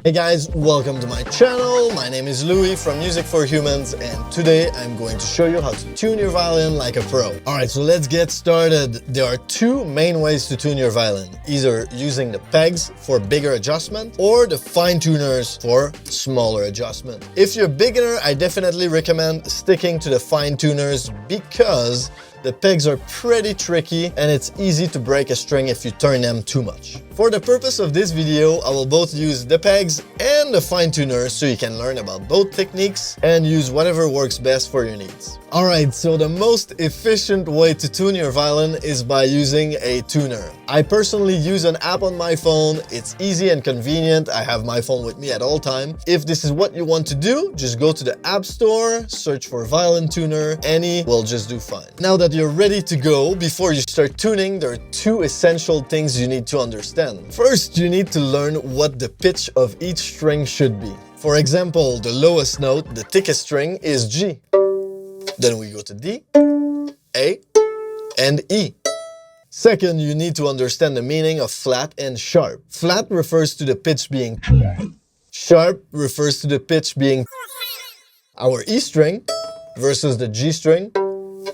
Hey guys, welcome to my channel. My name is Louis from Music for Humans, and today I'm going to show you how to tune your violin like a pro. Alright, so let's get started. There are two main ways to tune your violin. Either using the pegs for bigger adjustment or the fine tuners for smaller adjustment. If you're a beginner, I definitely recommend sticking to the fine tuners because the pegs are pretty tricky and it's easy to break a string if you turn them too much. For the purpose of this video, I will both use the pegs and the fine tuners so you can learn about both techniques and use whatever works best for your needs. Alright, so the most efficient way to tune your violin is by using a tuner. I personally use an app on my phone. It's easy and convenient. I have my phone with me at all times. If this is what you want to do, just go to the App Store, search for Violin Tuner, any will just do fine. Now that you're ready to go, before you start tuning, there are two essential things you need to understand. First, you need to learn what the pitch of each string should be. For example, the lowest note, the thickest string, is G. Then we go to D, A, and E. Second, you need to understand the meaning of flat and sharp. Flat refers to the pitch being flat. Sharp refers to the pitch being. Our E string versus the G string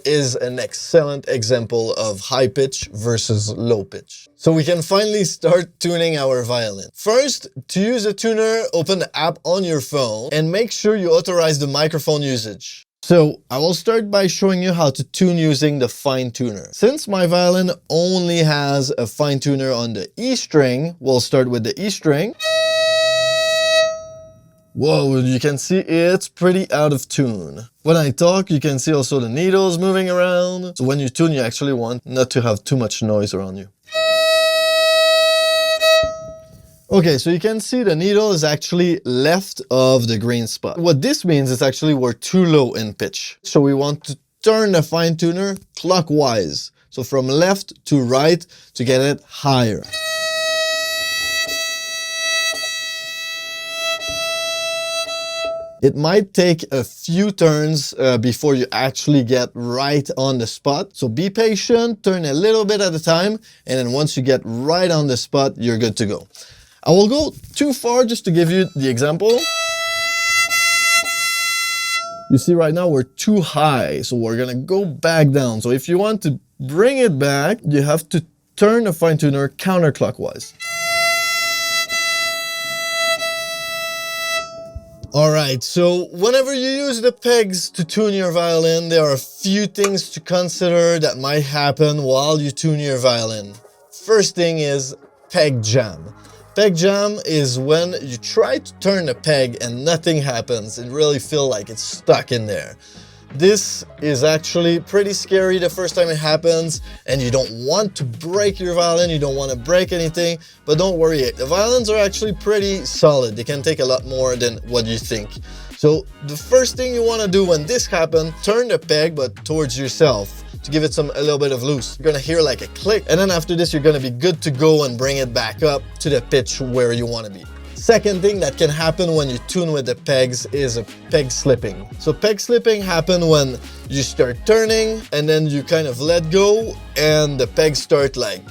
is an excellent example of high pitch versus low pitch. So we can finally start tuning our violin. First, to use a tuner, open the app on your phone and make sure you authorize the microphone usage. So I will start by showing you how to tune using the fine tuner. Since my violin only has a fine tuner on the E string, we'll start with the E string. Whoa, you can see it's pretty out of tune. When I talk, you can see also the needles moving around. So when you tune, you actually want not to have too much noise around you. Okay, so you can see the needle is actually left of the green spot. What this means is actually we're too low in pitch. So we want to turn the fine tuner clockwise. So from left to right to get it higher. It might take a few turns before you actually get right on the spot. So be patient, turn a little bit at a time, and then once you get right on the spot, you're good to go. I will go too far just to give you the example. You see right now we're too high, so we're gonna go back down. So if you want to bring it back, you have to turn the fine tuner counterclockwise. Alright, so whenever you use the pegs to tune your violin, there are a few things to consider that might happen while you tune your violin. First thing is peg jam. Peg jam is when you try to turn the peg and nothing happens. It really feels like it's stuck in there. This is actually pretty scary the first time it happens, and you don't want to break your violin, you don't want to break anything, but don't worry, the violins are actually pretty solid. They can take a lot more than what you think. So the first thing you want to do when this happens, turn the peg but towards yourself to give it a little bit of loose. You're gonna hear like a click, and then after this you're gonna be good to go and bring it back up to the pitch where you want to be. Second thing that can happen when you tune with the pegs is a peg slipping. So peg slipping happens when you start turning and then you kind of let go and the pegs start like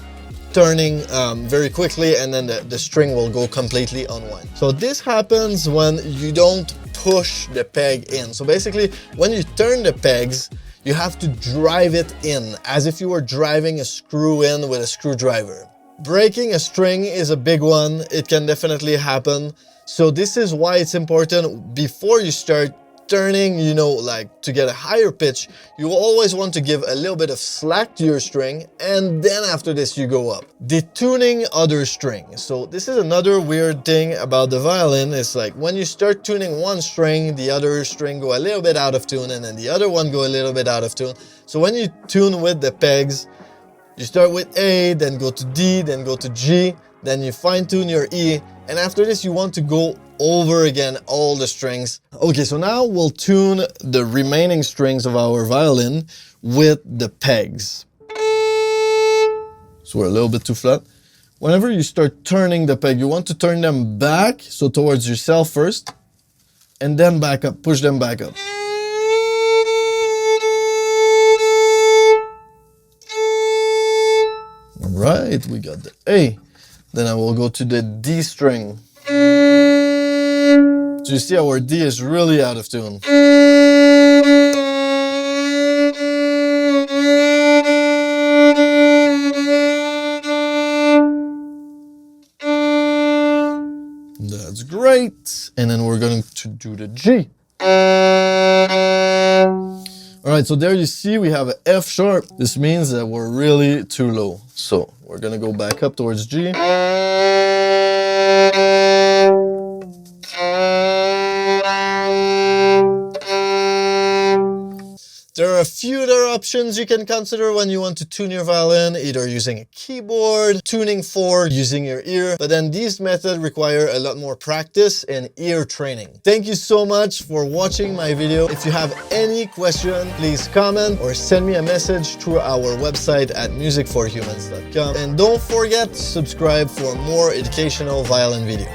turning very quickly, and then the string will go completely unwind. So this happens when you don't push the peg in. So basically when you turn the pegs, you have to drive it in as if you were driving a screw in with a screwdriver. Breaking a string is a big one. It can definitely happen. So this is why it's important before you start turning, you know, like to get a higher pitch, you always want to give a little bit of slack to your string, and then after this you go up. Detuning other strings. So this is another weird thing about the violin. It's like when you start tuning one string, the other string go a little bit out of tune, and then the other one go a little bit out of tune. So when you tune with the pegs, you start with A, then go to D, then go to G, then you fine tune your E, and after this you want to go over again all the strings. Okay, so now we'll tune the remaining strings of our violin with the pegs. So we're a little bit too flat. Whenever you start turning the peg, you want to turn them back, so towards yourself first, and then back up, push them back up. All right, we got the A. Then I will go to the D string. So you see our D is really out of tune. That's great. And then we're going to do the G. All right, so there you see we have an F sharp. This means that we're really too low. So we're gonna go back up towards G. There are a few other options you can consider when you want to tune your violin, either using a keyboard, tuning fork, using your ear, but then these methods require a lot more practice and ear training. Thank you so much for watching my video. If you have any question, please comment or send me a message through our website at musicforhumans.com. And don't forget to subscribe for more educational violin videos.